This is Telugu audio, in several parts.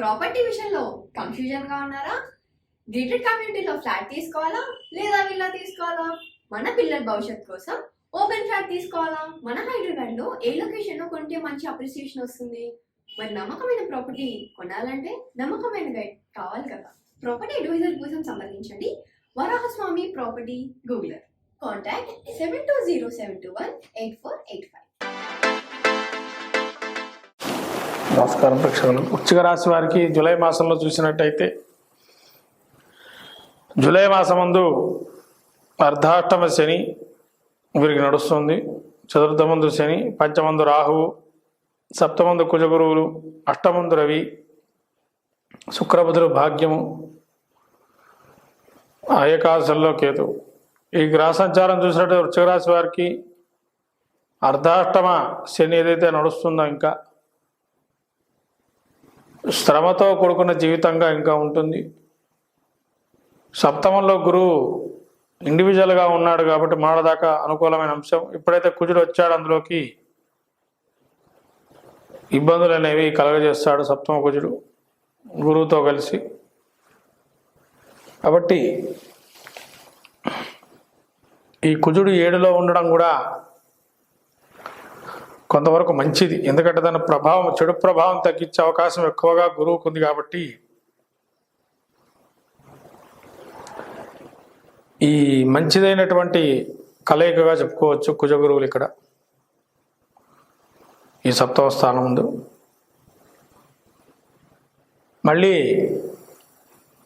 ప్రాపర్టీ విషయంలో కన్ఫ్యూజన్ గా ఉన్నారా? గేటెడ్ కమ్యూనిటీలో ఫ్లాట్ తీసుకోవాలా లేదా విల్లా తీసుకోవాలా? మన పిల్లల భవిష్యత్ కోసం ఓపెన్ ఫ్లాట్ తీసుకోవాలా? మన హైదరాబాద్ లో ఏ లొకేషన్ లో కొంటే మంచి అప్రిసియేషన్ వస్తుంది? మరి నమ్మకమైన ప్రాపర్టీ కొనాలంటే నమ్మకమైన గైడ్ కావాలి కదా. ప్రాపర్టీ అడ్వైజర్ కోసం సంబంధించండి వరాహస్వామి ప్రాపర్టీ గూగులర్. కాంటాక్ట్ 7207218485. నమస్కారం ప్రేక్షకులు. వృశ్చిక రాశి వారికి జూలై మాసంలో చూసినట్టయితే జూలై మాసమందు అర్ధాష్టమ శని వీరికి నడుస్తుంది. చతుర్థమందు శని, పంచమందు రాహువు, సప్తమందు కుజగురువులు, అష్టమందు రవి, శుక్రబుధులు భాగ్యము, ఏకాదశంలో కేతు. ఈ గ్రహ సంచారం చూసినట్టు వృశ్చిక రాశి వారికి అర్ధాష్టమ శని ఏదైతే నడుస్తుందో ఇంకా శ్రమతో కూడుకున్న జీవితంగా ఇంకా ఉంటుంది. సప్తమంలో గురువు ఇండివిజువల్గా ఉన్నాడు కాబట్టి మాడదాకా అనుకూలమైన అంశం. ఎప్పుడైతే కుజుడు వచ్చాడు అందులోకి ఇబ్బందులు అనేవి కలగజేస్తాడు సప్తమ కుజుడు గురువుతో కలిసి. కాబట్టి ఈ కుజుడు 7లో ఉండడం కూడా కొంతవరకు మంచిది. ఎందుకంటే దాని ప్రభావం, చెడు ప్రభావం తగ్గించే అవకాశం ఎక్కువగా గురువుకు ఉంది. కాబట్టి ఈ మంచిదైనటువంటి కలయికగా చెప్పుకోవచ్చు కుజ గురువులు ఇక్కడ ఈ సప్తమ స్థానం ముందు. మళ్ళీ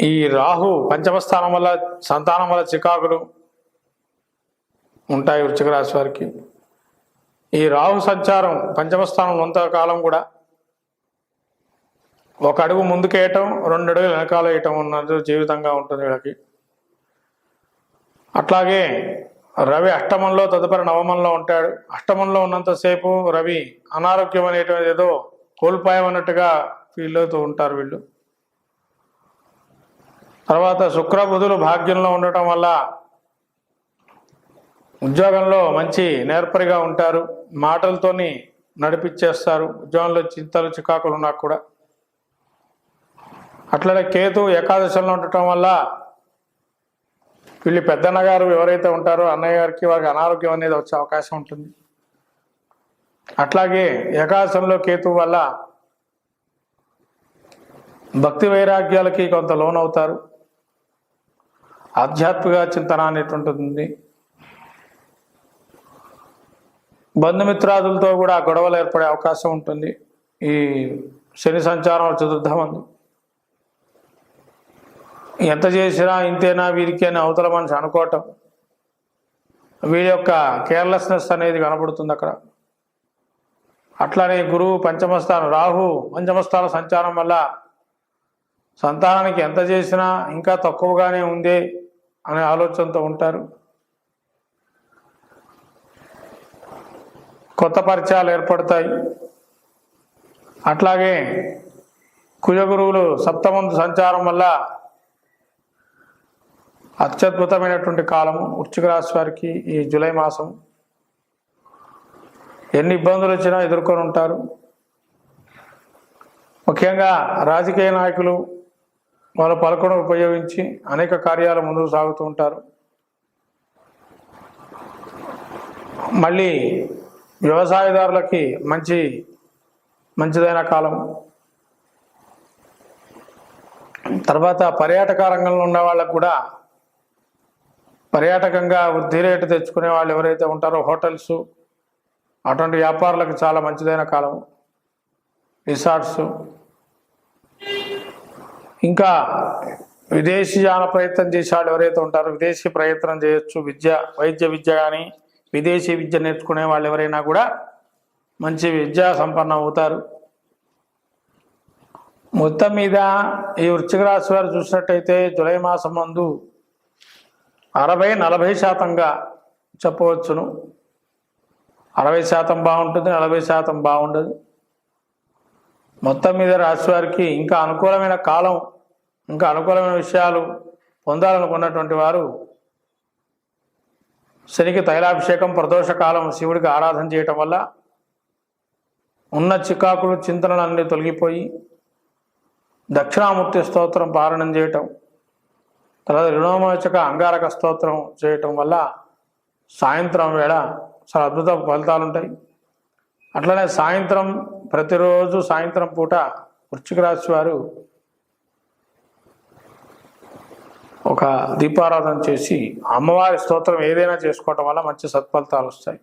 ఈ రాహు పంచమ స్థానం వల్ల సంతానం వల్ల చికాకులు ఉంటాయి వృశ్చిక రాశి వారికి. ఈ రాహు సంచారం పంచమ స్థానం కొంతకాలం కూడా ఒక అడుగు ముందుకేయటం, 2 అడుగులు వెనకాల వేయటం ఉన్నది జీవితంగా ఉంటుంది వీళ్ళకి. అట్లాగే రవి అష్టమంలో తదుపరి నవమంలో ఉంటాడు. అష్టమంలో ఉన్నంతసేపు రవి అనారోగ్యం అనేటువంటి ఏదో కోల్పోయామన్నట్టుగా ఫీల్ అవుతూ ఉంటారు వీళ్ళు. తర్వాత శుక్రబుధులు భాగ్యంలో ఉండటం వల్ల ఉద్యోగంలో మంచి నేర్పరిగా ఉంటారు, మాటలతోని నడిపించేస్తారు. ఉద్యోగంలో చింతలు చికాకులు ఉన్నా కూడా. అట్లనే కేతు ఏకాదశంలో ఉండటం వల్ల వీళ్ళు పెద్దన్న గారు ఎవరైతే ఉంటారో అన్నయ్య గారికి వారికి అనారోగ్యం అనేది వచ్చే అవకాశం ఉంటుంది. అట్లాగే ఏకాదశంలో కేతు వల్ల భక్తి వైరాగ్యాలకి కొంత లోనవుతారు. ఆధ్యాత్మిక చింతన అనేటువంటిది. బంధుమిత్రాదులతో కూడా గొడవలు ఏర్పడే అవకాశం ఉంటుంది ఈ శని సంచారం చతుర్థమందు. ఎంత చేసినా ఇంతేనా వీరికి అని అవతల మనిషి అనుకోవటం, వీరి యొక్క కేర్లెస్నెస్ అనేది కనబడుతుంది అక్కడ. అట్లానే గురువు పంచమస్థానం, రాహు పంచమస్థాన సంచారం వల్ల సంతానానికి ఎంత చేసినా ఇంకా తక్కువగానే ఉంది అనే ఆలోచనతో ఉంటారు. కొత్త పరిచయాలు ఏర్పడతాయి. అట్లాగే కుజగురువులు సప్తమందు సంచారం వల్ల అత్యద్భుతమైనటువంటి కాలము వృశ్చిక రాశి వారికి ఈ జూలై మాసం. ఎన్ని ఇబ్బందులు వచ్చినా ఎదుర్కొని ఉంటారు. ముఖ్యంగా రాజకీయ నాయకులు వాళ్ళ పలుకును ఉపయోగించి అనేక కార్యాలు ముందుకు సాగుతూ ఉంటారు. మళ్ళీ వ్యవసాయదారులకి మంచిదైన కాలం. తర్వాత పర్యాటక రంగంలో ఉన్న వాళ్ళకు కూడా పర్యాటకంగా వృద్ధి రేటు తెచ్చుకునే వాళ్ళు ఎవరైతే ఉంటారో హోటల్స్, అటువంటి వ్యాపారులకు చాలా మంచిదైన కాలం. రిసార్ట్స్, ఇంకా విదేశీయాన ప్రయత్నం చేసే వాళ్ళు ఎవరైతే ఉంటారో విదేశీ ప్రయత్నం చేయొచ్చు. వైద్య విద్య కానీ విదేశీ విద్య నేర్చుకునే వాళ్ళు ఎవరైనా కూడా మంచి విద్యా సంపన్నం అవుతారు. మొత్తం మీద ఈ వృశ్చిక రాశి వారు చూసినట్టయితే జూలై మాసం మందు 60-40% చెప్పవచ్చును. 60% బాగుంటుంది, 40% బాగుండదు. మొత్తం మీద రాశి వారికి ఇంకా అనుకూలమైన కాలం, ఇంకా అనుకూలమైన విషయాలు పొందాలనుకున్నటువంటి వారు శనికి తైలాభిషేకం, ప్రదోష కాలం శివుడికి ఆరాధన చేయటం వల్ల ఉన్న చికాకులు చింతనలన్నీ తొలగిపోయి దక్షిణామూర్తి స్తోత్రం పారాయణం చేయటం, తర్వాత రుణమోచక అంగారక స్తోత్రం చేయటం వల్ల సాయంత్రం వేళ చాలా అద్భుత ఫలితాలు ఉంటాయి. అట్లనే సాయంత్రం ప్రతిరోజు సాయంత్రం పూట వృశ్చిక రాశి వారు ఒక దీపారాధన చేసి అమ్మవారి స్తోత్రం ఏదైనా చేసుకోవటం వల్ల మంచి సత్ఫలితాలు వస్తాయి.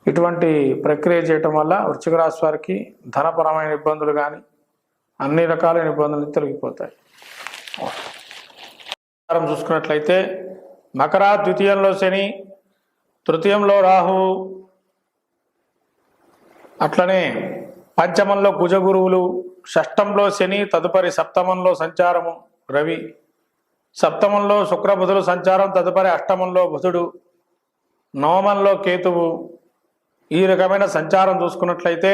ఇటువంటి ప్రక్రియ చేయటం వల్ల వృశ్చిక రాశి వారికి ధనపరమైన ఇబ్బందులు కానీ అన్ని రకాలైన ఇబ్బందులు తొలగిపోతాయి. చూసుకున్నట్లయితే మకర ద్వితీయంలో శని, తృతీయంలో రాహు, అట్లనే పంచమంలో కుజగురువులు, షష్టంలో శని, తదుపరి సప్తమంలో సంచారము రవి, సప్తమంలో శుక్రబుధులు సంచారం, తదుపరి అష్టమంలో బుధుడు, నవమంలో కేతువు. ఈ రకమైన సంచారం చూసుకున్నట్లయితే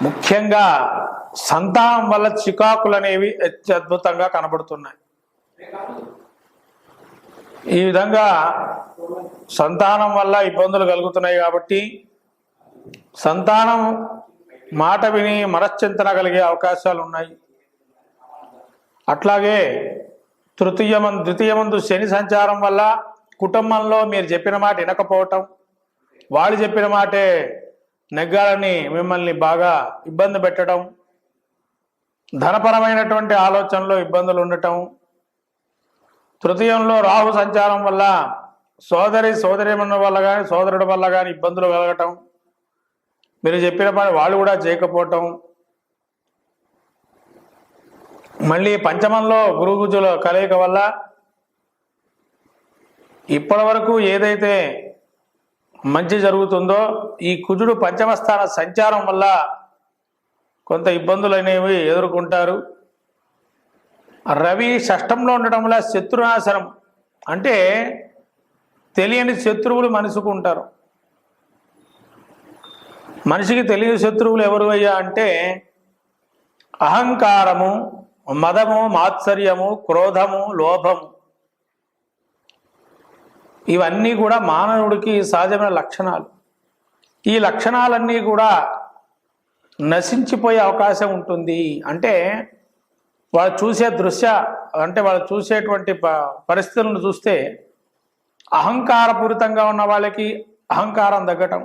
ముఖ్యంగా సంతానం వల్ల చికాకులు అనేవి అత్యద్భుతంగా కనబడుతున్నాయి. ఈ విధంగా సంతానం వల్ల ఇబ్బందులు కలుగుతున్నాయి కాబట్టి సంతానం మాట విని మనశ్చింతన కలిగే అవకాశాలు ఉన్నాయి. అట్లాగే ద్వితీయమందు శని సంచారం వల్ల కుటుంబంలో మీరు చెప్పిన మాట వినకపోవటం, వాళ్ళు చెప్పిన మాటే నెగ్గాలని మిమ్మల్ని బాగా ఇబ్బంది పెట్టడం, ధనపరమైనటువంటి ఆలోచనలో ఇబ్బందులు ఉండటం, తృతీయంలో రాహు సంచారం వల్ల సోదరిమణుల వల్ల కానీ సోదరుడి వల్ల కానీ ఇబ్బందులు కలగటం, మీరు చెప్పిన పని వాళ్ళు కూడా చేయకపోవటం, మళ్ళీ పంచమంలో గురుగుజుల కలయిక వల్ల ఇప్పటి వరకు ఏదైతే మంచి జరుగుతుందో ఈ కుజుడు పంచమస్థాన సంచారం వల్ల కొంత ఇబ్బందులు అనేవి ఎదుర్కొంటారు. రవి షష్టంలో ఉండటం వల్ల శత్రునాశనం, అంటే తెలియని శత్రువులు మనిషికి ఉంటారు. మనిషికి తెలియని శత్రువులు ఎవరు అయ్యా అంటే అహంకారము, మదము, మాత్సర్యము, క్రోధము, లోభము. ఇవన్నీ కూడా మానవుడికి సహజమైన లక్షణాలు. ఈ లక్షణాలన్నీ కూడా నశించిపోయే అవకాశం ఉంటుంది. అంటే వాళ్ళు చూసే వాళ్ళు చూసేటువంటి పరిస్థితులను చూస్తే అహంకారపూరితంగా ఉన్న వాళ్ళకి అహంకారం తగ్గటం,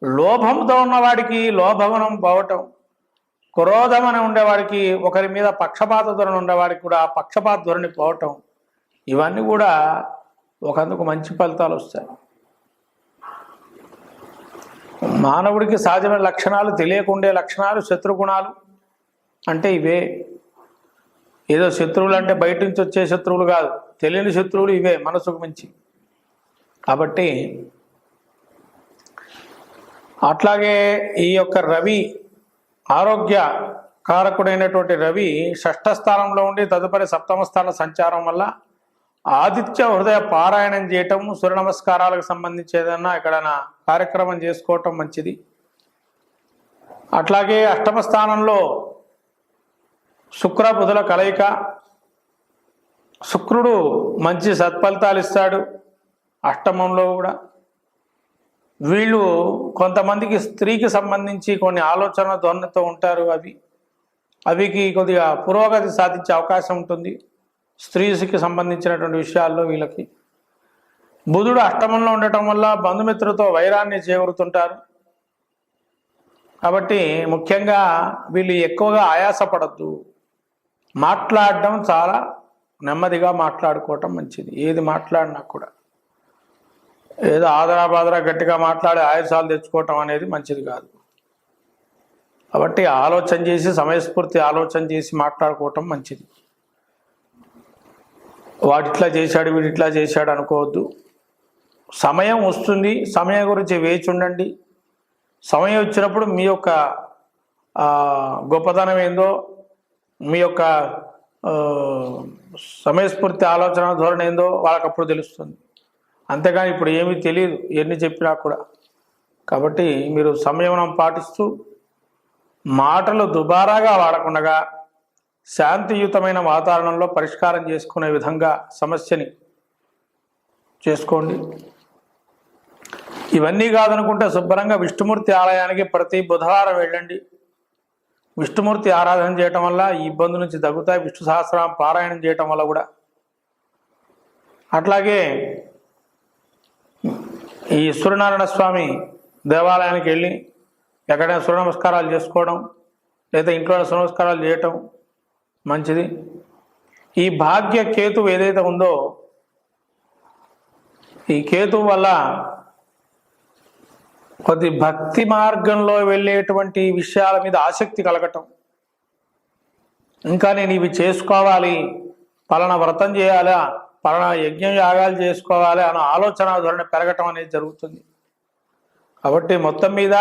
లోభంతో ఉన్నవాడికి లోభగుణం పోవటం, క్రోధం అని ఉండేవాడికి ఒకరి మీద పక్షపాత ధోరణి ఉండేవాడికి కూడా పక్షపాత ధోరణి పోవటం, ఇవన్నీ కూడా ఒకందుకు మంచి ఫలితాలు వస్తాయి. మానవుడికి సహజమైన లక్షణాలు, తెలియకుండే లక్షణాలు, శత్రుగుణాలు అంటే ఇవే. ఏదో శత్రువులు అంటే బయట నుంచి వచ్చే శత్రువులు కాదు, తెలియని శత్రువులు ఇవే మనసుకు మించి. కాబట్టి అట్లాగే ఈ యొక్క రవి, ఆరోగ్య కారకుడైనటువంటి రవి షష్ఠ స్థానంలో ఉండి తదుపరి సప్తమ స్థాన సంచారం వల్ల ఆదిత్య హృదయ పారాయణం చేయటం, సూర్య నమస్కారాలకు సంబంధించి ఏదైనా ఎక్కడైనా కార్యక్రమం చేసుకోవటం మంచిది. అట్లాగే అష్టమ స్థానంలో శుక్ర బుధుల కలయిక, శుక్రుడు మంచి సత్ఫలితాలు ఇస్తాడు. అష్టమంలో కూడా వీళ్ళు కొంతమందికి స్త్రీకి సంబంధించి కొన్ని ఆలోచన ధోరణితో ఉంటారు. అవికి కొద్దిగా పురోగతి సాధించే అవకాశం ఉంటుంది. స్త్రీకి సంబంధించినటువంటి విషయాల్లో వీళ్ళకి బుధుడు అష్టమంలో ఉండటం వల్ల బంధుమిత్రులతో వైరాన్ని చేకూరుతుంటారు. కాబట్టి ముఖ్యంగా వీళ్ళు ఎక్కువగా ఆయాసపడద్దు. మాట్లాడడం చాలా నెమ్మదిగా మాట్లాడుకోవటం మంచిది. ఏది మాట్లాడినా కూడా ఏదో ఆదరాబాదరా గట్టిగా మాట్లాడి ఆయాసాలు తెచ్చుకోవటం అనేది మంచిది కాదు. కాబట్టి ఆలోచన చేసి, సమయస్ఫూర్తి ఆలోచన చేసి మాట్లాడుకోవటం మంచిది. వాడిట్లా చేశాడు, వీడిట్లా చేశాడు అనుకోవద్దు. సమయం వస్తుంది, సమయం గురించి వేచి ఉండండి. సమయం వచ్చినప్పుడు మీ యొక్క గొప్పతనం ఏందో, మీ యొక్క సమయస్ఫూర్తి ఆలోచన ధోరణి ఏందో వాళ్ళకప్పుడు తెలుస్తుంది. అంతేగాని ఇప్పుడు ఏమీ తెలియదు ఎన్ని చెప్పినా కూడా. కాబట్టి మీరు సంయమనం పాటిస్తూ మాటలు దుబారాగా వాడకుండా శాంతియుతమైన వాతావరణంలో పరిష్కారం చేసుకునే విధంగా సమస్యని చేసుకోండి. ఇవన్నీ కాదనుకుంటే శుభ్రంగా విష్ణుమూర్తి ఆలయానికి ప్రతి బుధవారం వెళ్ళండి. విష్ణుమూర్తి ఆరాధన చేయటం వల్ల ఈ ఇబ్బందుల నుంచి తగ్గుతాయి. విష్ణు సహస్రనామ పారాయణం చేయటం వల్ల కూడా. అట్లాగే ఈ సూర్యనారాయణ స్వామి దేవాలయానికి వెళ్ళి ఎక్కడైనా సూర్య నమస్కారాలు చేసుకోవడం లేదా ఇంట్లో సూర్య నమస్కారాలు చేయటం మంచిది. ఈ భాగ్య కేతువు ఏదైతే ఉందో ఈ కేతువు వల్ల కొద్ది భక్తి మార్గంలో వెళ్ళేటువంటి విషయాల మీద ఆసక్తి కలగటం, ఇంకా నేను ఇవి చేసుకోవాలి, పలానా వ్రతం చేయాలా, పలానా యజ్ఞం యాగాలు చేసుకోవాలి అన్న ఆలోచన ధోరణి పెరగటం అనేది జరుగుతుంది. కాబట్టి మొత్తం మీద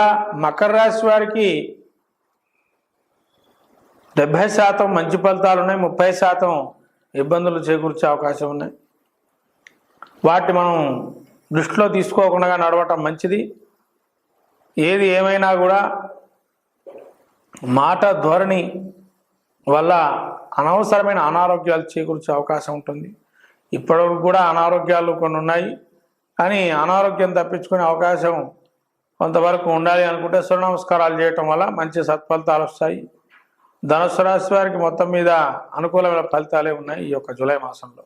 మకర రాశి వారికి 70% మంచి ఫలితాలు ఉన్నాయి, 30% ఇబ్బందులు చేకూర్చే అవకాశం ఉన్నాయి. వాటి మనం దృష్టిలో తీసుకోకుండా నడవటం మంచిది. ఏది ఏమైనా కూడా మాట ధోరణి వల్ల అనవసరమైన అనారోగ్యాలు చేకూర్చే అవకాశం ఉంటుంది. ఇప్పటివరకు కూడా అనారోగ్యాలు కొన్ని ఉన్నాయి, కానీ అనారోగ్యం తప్పించుకునే అవకాశం కొంతవరకు ఉండాలి అనుకుంటే సూర్య నమస్కారాలు చేయటం వల్ల మంచి సత్ఫలితాలు వస్తాయి. ధనుసు రాశి వారికి మొత్తం మీద అనుకూలమైన ఫలితాలే ఉన్నాయి ఈ యొక్క జూలై మాసంలో.